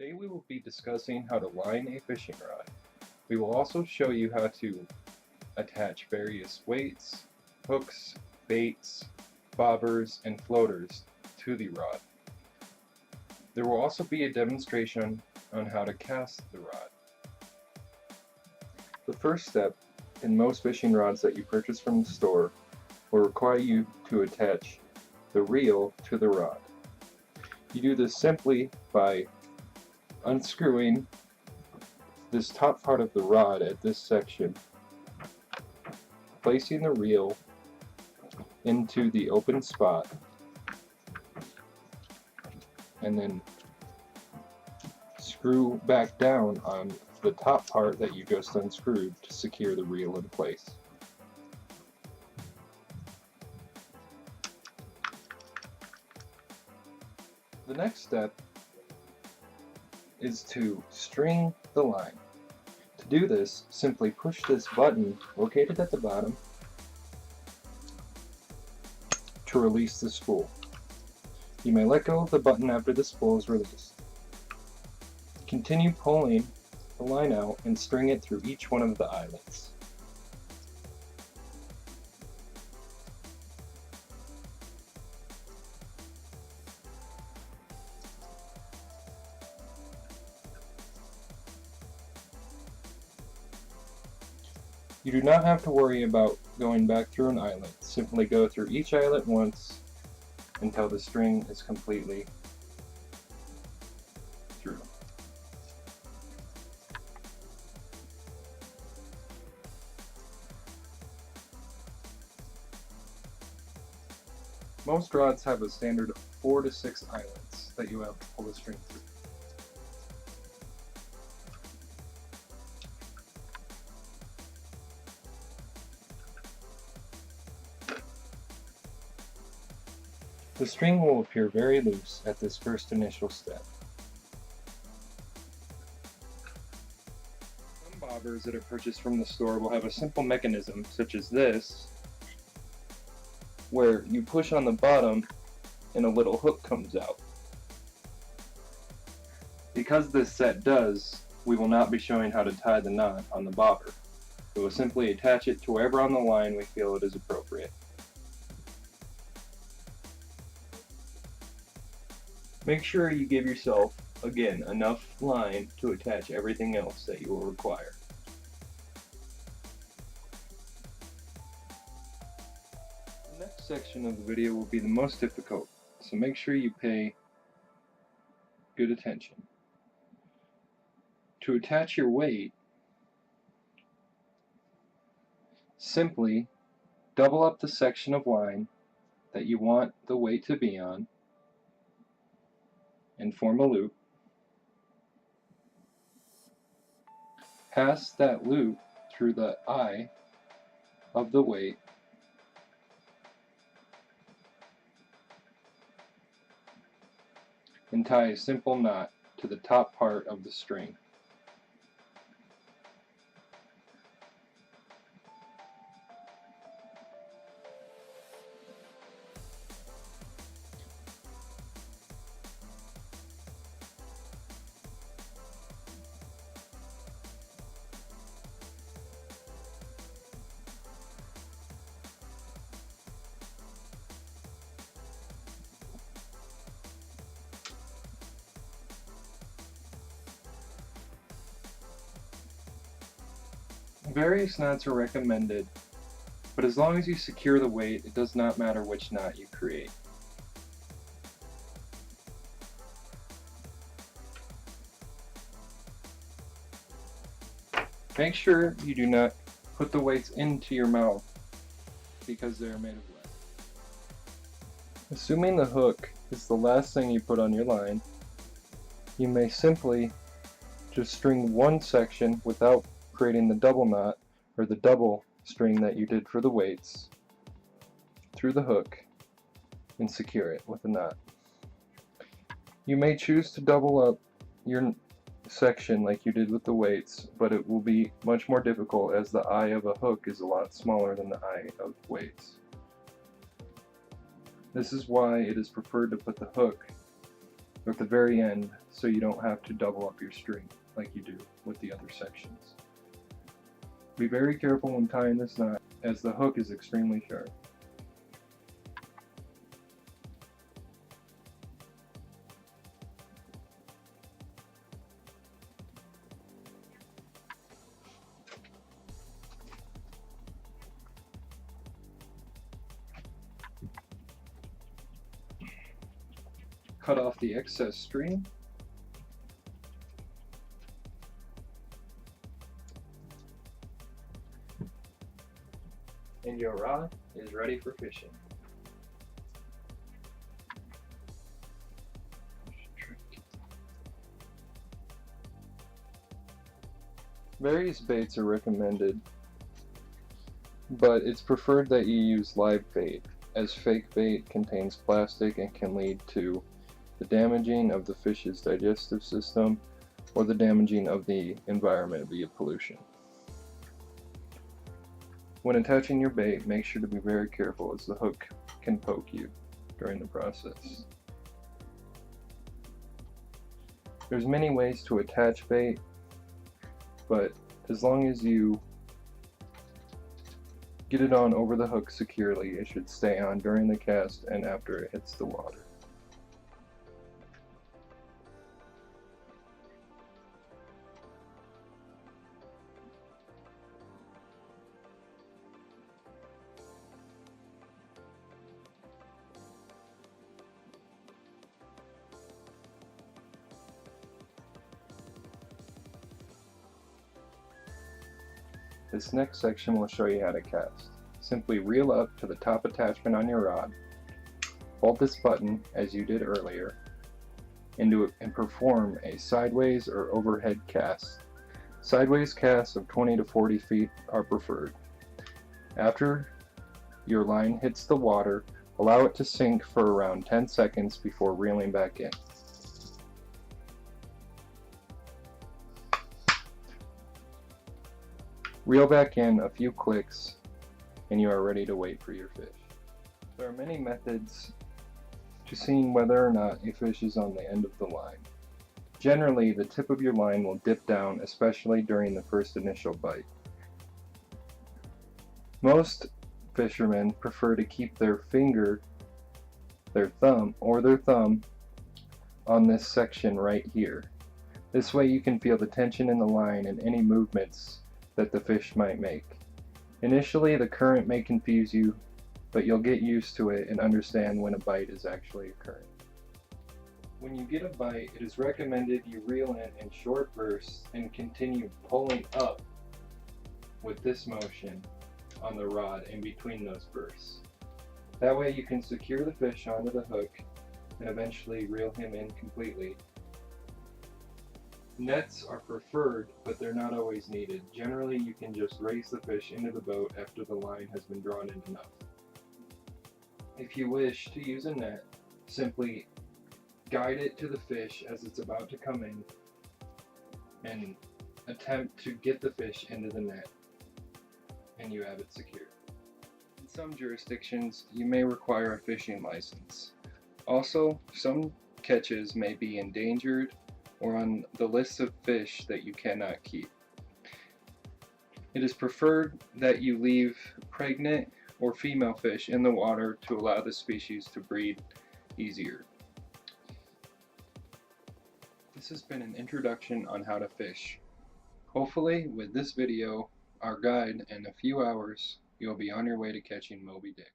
Today we will be discussing how to line a fishing rod. We will also show you how to attach various weights, hooks, baits, bobbers, and floaters to the rod. There will also be a demonstration on how to cast the rod. The first step in most fishing rods that you purchase from the store will require you to attach the reel to the rod. You do this simply by unscrewing this top part of the rod at this section, placing the reel into the open spot, and then screw back down on the top part that you just unscrewed to secure the reel in place. The next step is to string the line. To do this, simply push this button located at the bottom to release the spool. You may let go of the button after the spool is released. Continue pulling the line out and string it through each one of the eyelets. You do not have to worry about going back through an eyelet. Simply go through each eyelet once until the string is completely through. Most rods have a standard of 4 to 6 eyelets that you have to pull the string through. The string will appear very loose at this first initial step. Some bobbers that are purchased from the store will have a simple mechanism such as this, where you push on the bottom and a little hook comes out. Because this set does, we will not be showing how to tie the knot on the bobber. We will simply attach it to wherever on the line we feel it is appropriate. Make sure you give yourself, again, enough line to attach everything else that you will require. The next section of the video will be the most difficult, so make sure you pay good attention. To attach your weight, simply double up the section of line that you want the weight to be on and form a loop. Pass that loop through the eye of the weight and tie a simple knot to the top part of the string. Various knots are recommended, but as long as you secure the weight, it does not matter which knot you create. Make sure you do not put the weights into your mouth because they are made of lead. Assuming the hook is the last thing you put on your line, you may simply just string one section without creating the double knot or the double string that you did for the weights through the hook and secure it with a knot. You may choose to double up your section like you did with the weights, but it will be much more difficult as the eye of a hook is a lot smaller than the eye of weights. This is why it is preferred to put the hook at the very end so you don't have to double up your string like you do with the other sections. Be very careful when tying this knot as the hook is extremely sharp. Cut off the excess string. And your rod is ready for fishing. Various baits are recommended, but it's preferred that you use live bait, as fake bait contains plastic and can lead to the damaging of the fish's digestive system or the damaging of the environment via pollution. When attaching your bait, make sure to be very careful as the hook can poke you during the process. There's many ways to attach bait, but as long as you get it on over the hook securely, it should stay on during the cast and after it hits the water. This next section will show you how to cast. Simply reel up to the top attachment on your rod, hold this button as you did earlier, and perform a sideways or overhead cast. Sideways casts of 20 to 40 feet are preferred. After your line hits the water, allow it to sink for around 10 seconds before reeling back in. Reel back in a few clicks and you are ready to wait for your fish. There are many methods to seeing whether or not a fish is on the end of the line. Generally, the tip of your line will dip down, especially during the first initial bite. Most fishermen prefer to keep their thumb on this section right here. This way you can feel the tension in the line and any movements that the fish might make. Initially, the current may confuse you, but you'll get used to it and understand when a bite is actually occurring. When you get a bite, it is recommended you reel in short bursts and continue pulling up with this motion on the rod in between those bursts. That way you can secure the fish onto the hook and eventually reel him in completely. Nets are preferred, but they're not always needed. Generally, you can just race the fish into the boat after the line has been drawn in enough. If you wish to use a net, simply guide it to the fish as it's about to come in and attempt to get the fish into the net, and you have it secure. In some jurisdictions, you may require a fishing license. Also, some catches may be endangered or on the list of fish that you cannot keep. It is preferred that you leave pregnant or female fish in the water to allow the species to breed easier. This has been an introduction on how to fish. Hopefully, with this video, our guide, in a few hours, you'll be on your way to catching Moby Dick.